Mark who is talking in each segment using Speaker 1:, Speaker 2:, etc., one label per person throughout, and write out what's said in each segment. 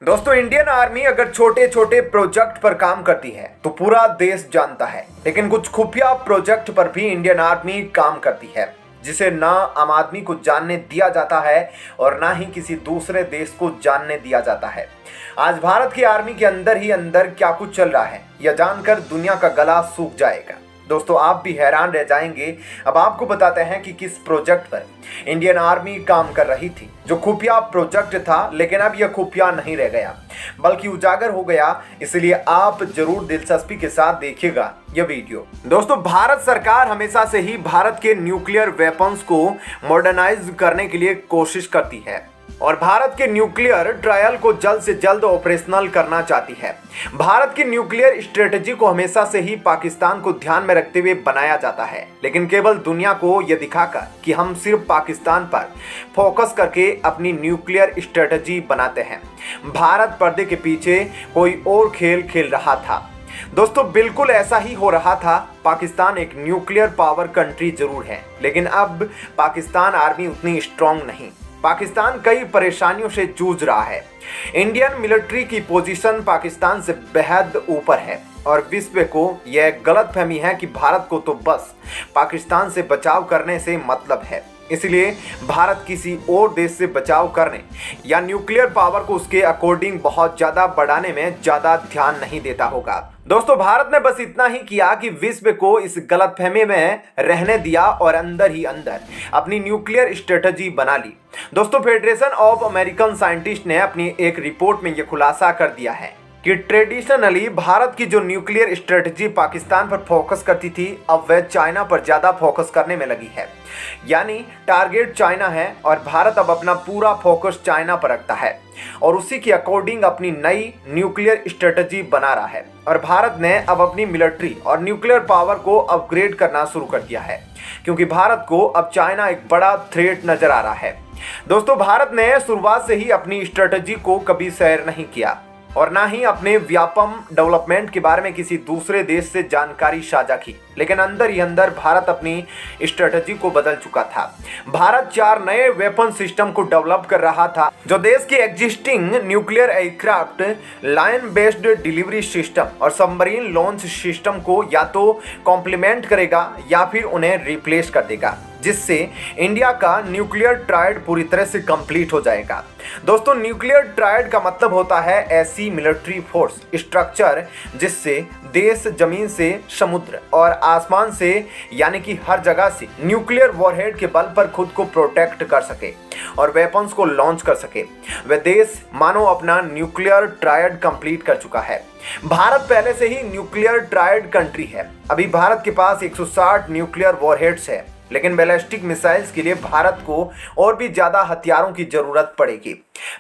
Speaker 1: दोस्तों, Indian army अगर छोटे छोटे प्रोजेक्ट पर काम करती है तो पूरा देश जानता है, लेकिन कुछ खुफिया प्रोजेक्ट पर भी इंडियन आर्मी काम करती है जिसे ना आम आदमी को जानने दिया जाता है और ना ही किसी दूसरे देश को जानने दिया जाता है। आज भारत की आर्मी के अंदर ही अंदर क्या कुछ चल रहा है यह जानकर दुनिया का गला सूख जाएगा। दोस्तों, आप भी हैरान रह जाएंगे। अब आपको बताते हैं कि किस प्रोजेक्ट पर इंडियन आर्मी काम कर रही थी, जो खुफिया प्रोजेक्ट था, लेकिन अब यह खुफिया नहीं रह गया बल्कि उजागर हो गया। इसलिए आप जरूर दिलचस्पी के साथ देखिएगा यह वीडियो। दोस्तों, भारत सरकार हमेशा से ही भारत के न्यूक्लियर वेपन्स को मॉडर्नाइज करने के लिए कोशिश करती है और भारत के न्यूक्लियर ट्रायल को जल्द से जल्द ऑपरेशनल करना चाहती है। भारत की न्यूक्लियर स्ट्रेटजी को हमेशा से ही पाकिस्तान को ध्यान में रखते हुए बनाया जाता है, लेकिन केवल दुनिया को यह दिखाकर कि हम सिर्फ पाकिस्तान पर फोकस करके अपनी न्यूक्लियर स्ट्रेटजी बनाते हैं। भारत पर्दे के पीछे कोई और खेल खेल रहा था। दोस्तों, बिल्कुल ऐसा ही हो रहा था। पाकिस्तान एक न्यूक्लियर पावर कंट्री जरूर है, लेकिन अब पाकिस्तान आर्मी उतनी स्ट्रांग नहीं। पाकिस्तान कई परेशानियों से जूझ रहा है। इंडियन मिलिट्री की पोजीशन पाकिस्तान से बेहद ऊपर है और विश्व को यह गलतफहमी है कि भारत को तो बस पाकिस्तान से बचाव करने से मतलब है। इसलिए भारत किसी और देश से बचाव करने या न्यूक्लियर पावर को उसके अकॉर्डिंग बहुत ज़्यादा बढ़ाने में ज़्यादा ध्यान नहीं देता होगा। दोस्तों, भारत ने बस इतना ही किया कि विश्व को इस गलतफहमी में रहने दिया और अंदर ही अंदर अपनी न्यूक्लियर स्ट्रेटजी बना ली। दोस्तों, फेडरेशन ऑफ अमेरिकन साइंटिस्ट ने अपनी एक रिपोर्ट में यह खुलासा कर दिया है कि ट्रेडिशनली भारत की जो न्यूक्लियर स्ट्रेटजी पाकिस्तान पर फोकस करती थी, अब वह चाइना पर ज़्यादा फोकस करने में लगी है। यानी टारगेट चाइना है और भारत अब अपना पूरा फोकस चाइना पर रखता है और उसी के अकॉर्डिंग अपनी नई न्यूक्लियर स्ट्रेटजी बना रहा है। और भारत ने अब अपनी मिलिट्री और न्यूक्लियर पावर को अपग्रेड करना शुरू कर दिया है, क्योंकि भारत को अब चाइना एक बड़ा थ्रेट नजर आ रहा है। दोस्तों, भारत ने शुरुआत से ही अपनी स्ट्रेटजी को कभी शेयर नहीं किया और ना ही अपने व्यापम डेवलपमेंट के बारे में किसी दूसरे देश से जानकारी साझा की, लेकिन अंदर ही अंदर भारत अपनी स्ट्रेटजी को बदल चुका था। भारत 4 नए वेपन सिस्टम को डेवलप कर रहा था, जो देश के existing nuclear aircraft, line based delivery system और सबमरीन लॉन्च सिस्टम को या तो कॉम्प्लीमेंट करेगा या फिर उन्हें रिप्लेस कर देगा, जिससे इंडिया का न्यूक्लियर ट्रायड पूरी तरह से कंप्लीट हो जाएगा। दोस्तों, न्यूक्लियर ट्रायड का मतलब होता है ऐसी मिलिट्री फोर्स स्ट्रक्चर जिससे देश जमीन से, समुद्र और आसमान से, यानी कि हर जगह से न्यूक्लियर वॉरहेड के बल पर खुद को प्रोटेक्ट कर सके और वेपन्स को लॉन्च कर सके। वह देश मानो अपना न्यूक्लियर ट्रायड कंप्लीट कर चुका है। भारत पहले से ही न्यूक्लियर ट्रायड कंट्री है। अभी भारत के पास 160 न्यूक्लियर वॉरहेड्स है, लेकिन बैलिस्टिक मिसाइल्स के लिए भारत को और भी ज्यादा हथियारों की जरूरत पड़ेगी।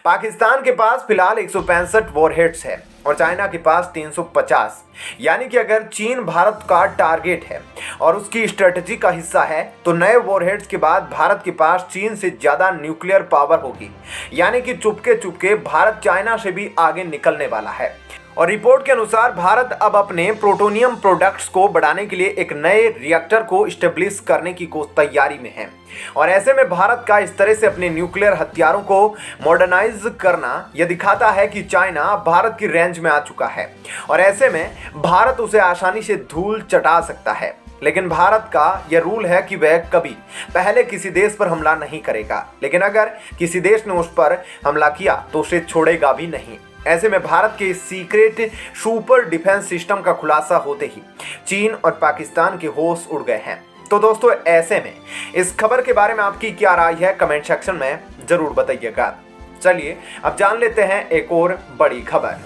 Speaker 1: पाकिस्तान के पास फिलहाल 165 वॉरहेड्स है और चाइना के पास 350। यानी कि अगर चीन भारत का टारगेट है और उसकी स्ट्रेटजी का हिस्सा है, तो नए वॉरहेड्स के बाद भारत के पास चीन से ज्यादा न्यूक्लियर पावर होगी। यानी कि चुपके चुपके भारत चाइना से भी आगे निकलने वाला है। और रिपोर्ट के अनुसार भारत अब अपने प्लूटोनियम प्रोडक्ट्स को बढ़ाने के लिए एक नए रिएक्टर को स्टेब्लिश करने की तैयारी में है। और ऐसे में भारत का इस तरह से अपने न्यूक्लियर हथियारों को मॉडर्नाइज करना यह दिखाता है कि चाइना भारत की रेंज में आ चुका है और ऐसे में भारत उसे आसानी से धूल चटा सकता है। लेकिन भारत का यह रूल है कि वह कभी पहले किसी देश पर हमला नहीं करेगा, लेकिन अगर किसी देश ने उस पर हमला किया तो उसे छोड़ेगा भी नहीं। ऐसे में भारत के सीक्रेट सुपर डिफेंस सिस्टम का खुलासा होते ही चीन और पाकिस्तान के होश उड़ गए हैं। तो दोस्तों, ऐसे में इस खबर के बारे में आपकी क्या राय है, कमेंट सेक्शन में जरूर बताइएगा। चलिए अब जान लेते हैं एक और बड़ी खबर।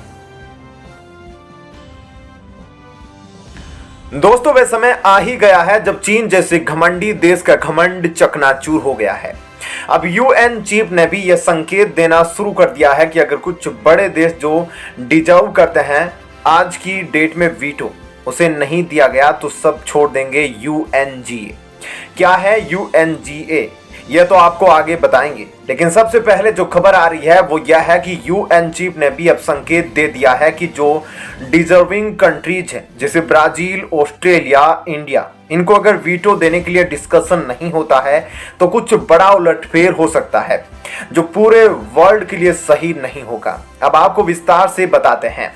Speaker 1: दोस्तों, वह समय आ ही गया है जब चीन जैसे घमंडी देश का घमंड चकनाचूर हो गया है। अब यूएन चीफ ने भी यह संकेत देना शुरू कर दिया है कि अगर कुछ बड़े देश जो डिजर्व करते हैं आज की डेट में वीटो उसे नहीं दिया गया तो सब छोड़ देंगे यूएनजीए। क्या है यूएनजीए? यह तो आपको आगे बताएंगे, लेकिन सबसे पहले जो खबर आ रही है वो यह है कि यूएन चीफ ने भी अब संकेत दे दिया है कि जो डिजर्विंग कंट्रीज हैं जैसे ब्राजील, ऑस्ट्रेलिया, इंडिया, इनको अगर वीटो देने के लिए डिस्कशन नहीं होता है तो कुछ बड़ा उलटफेर हो सकता है जो पूरे वर्ल्ड के लिए सही नहीं होगा। अब आपको विस्तार से बताते हैं।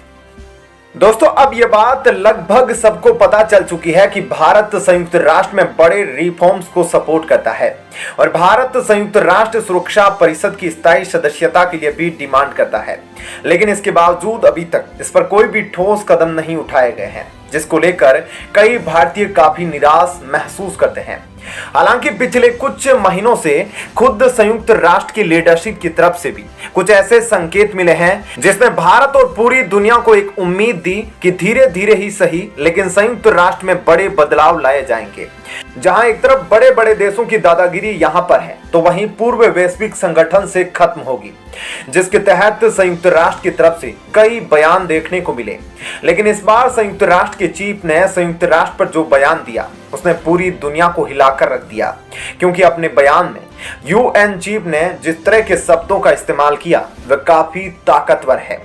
Speaker 1: दोस्तों, अब यह बात लगभग सबको पता चल चुकी है कि भारत संयुक्त राष्ट्र में बड़े रिफॉर्म्स को सपोर्ट करता है और भारत संयुक्त राष्ट्र सुरक्षा परिषद की स्थायी सदस्यता के लिए भी डिमांड करता है, लेकिन इसके बावजूद अभी तक इस पर कोई भी ठोस कदम नहीं उठाए गए हैं, जिसको लेकर कई भारतीय काफी निराश महसूस करते हैं। हालांकि पिछले कुछ महीनों से खुद संयुक्त राष्ट्र की लीडरशिप की तरफ से भी कुछ ऐसे संकेत मिले हैं जिसने भारत और पूरी दुनिया को एक उम्मीद दी कि धीरे धीरे ही सही लेकिन संयुक्त राष्ट्र में बड़े बदलाव लाए जाएंगे। जहां एक तरफ बड़े बड़े देशों की दादागिरी यहां पर है तो वहीं पूर्व वैश्विक संगठन से खत्म होगी, जिसके तहत संयुक्त राष्ट्र की तरफ से कई बयान देखने को मिले। लेकिन इस बार संयुक्त राष्ट्र के चीफ ने संयुक्त राष्ट्र पर जो बयान दिया उसने पूरी दुनिया को हिलाकर रख दिया, क्योंकि अपने बयान में यूएन चीफ ने जिस तरह के शब्दों का इस्तेमाल किया वह काफी ताकतवर है।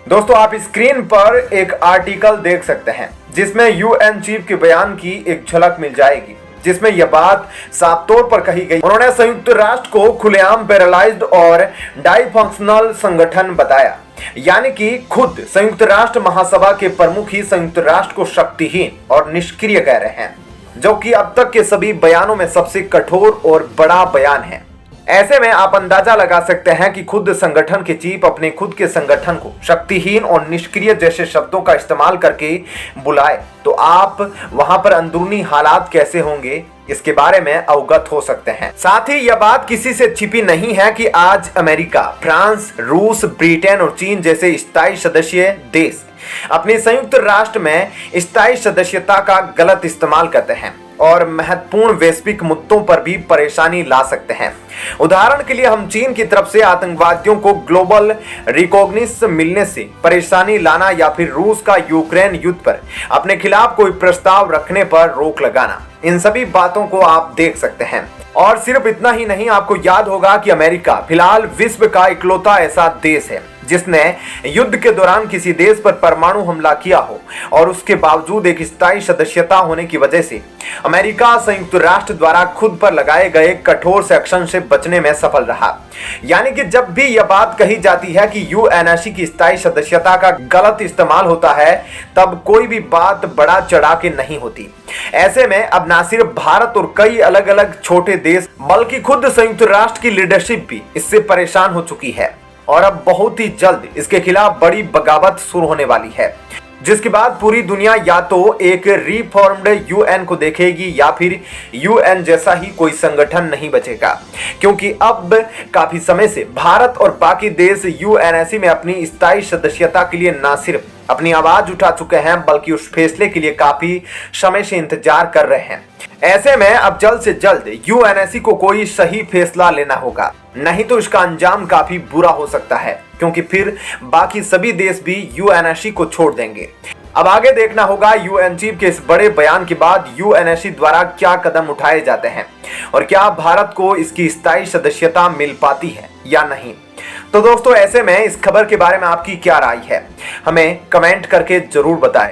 Speaker 1: दोस्तों, आप स्क्रीन पर एक आर्टिकल देख सकते हैं जिसमें यूएन चीफ के बयान की एक झलक मिल जाएगी, जिसमें यह बात साफ तौर पर कही गई। उन्होंने संयुक्त राष्ट्र को खुलेआम पैरालाइज्ड और डाइफंक्शनल संगठन बताया, यानी कि खुद संयुक्त राष्ट्र महासभा के प्रमुख ही संयुक्त राष्ट्र को शक्तिहीन और निष्क्रिय कह रहे हैं, जो कि अब तक के सभी बयानों में सबसे कठोर और बड़ा बयान है। ऐसे में आप अंदाजा लगा सकते हैं कि खुद संगठन के चीफ अपने खुद के संगठन को शक्तिहीन और निष्क्रिय जैसे शब्दों का इस्तेमाल करके बुलाए तो आप वहां पर अंदरूनी हालात कैसे होंगे इसके बारे में अवगत हो सकते हैं। साथ ही यह बात किसी से छिपी नहीं है कि आज अमेरिका, फ्रांस, रूस, ब्रिटेन और चीन जैसे स्थायी सदस्य देश अपनी संयुक्त राष्ट्र में स्थायी सदस्यता का गलत इस्तेमाल करते हैं और महत्वपूर्ण वैश्विक मुद्दों पर भी परेशानी ला सकते हैं। उदाहरण के लिए हम चीन की तरफ से आतंकवादियों को ग्लोबल रिकॉग्निस मिलने से परेशानी लाना या फिर रूस का यूक्रेन युद्ध पर अपने खिलाफ कोई प्रस्ताव रखने पर रोक लगाना, इन सभी बातों को आप देख सकते हैं। और सिर्फ इतना ही नहीं, आपको याद होगा कि अमेरिका फिलहाल विश्व का इकलौता ऐसा देश है जिसने युद्ध के दौरान किसी देश पर परमाणु हमला किया हो और उसके बावजूद एक स्थायी सदस्यता होने की वजह से अमेरिका संयुक्त राष्ट्र द्वारा खुद पर लगाए गए कठोर सैंक्शन से बचने में सफल रहा। यानी कि जब भी यह बात कही जाती है कि यूएनएससी की स्थायी सदस्यता का गलत इस्तेमाल होता है तब कोई भी बात बड़ा चढ़ा के नहीं होती। ऐसे में अब ना सिर्फ भारत और कई अलग अलग छोटे देश बल्कि खुद संयुक्त राष्ट्र की लीडरशिप भी इससे परेशान हो चुकी है और अब बहुत ही जल्द इसके खिलाफ बड़ी बगावत शुरू होने वाली है, जिसके बाद पूरी दुनिया या तो एक रिफॉर्म्ड यूएन को देखेगी या फिर यूएन जैसा ही कोई संगठन नहीं बचेगा, क्योंकि अब काफी समय से भारत और बाकी देश यूएनएससी में अपनी स्थायी सदस्यता के लिए न सिर्फ अपनी आवाज उठा चुके हैं बल्कि उस फैसले के लिए काफी समय से इंतजार कर रहे हैं। ऐसे में अब जल्द से जल्द यूएनएससी को कोई सही फैसला लेना होगा, नहीं तो इसका अंजाम काफी बुरा हो सकता है, क्योंकि फिर बाकी सभी देश भी यूएनएससी को छोड़ देंगे। अब आगे देखना होगा यूएन चीफ के इस बड़े बयान के बाद यूएनएससी द्वारा क्या कदम उठाए जाते हैं और क्या भारत को इसकी स्थायी सदस्यता मिल पाती है या नहीं। तो दोस्तों, ऐसे में इस खबर के बारे में आपकी क्या राय है, हमें कमेंट करके जरूर बताएं।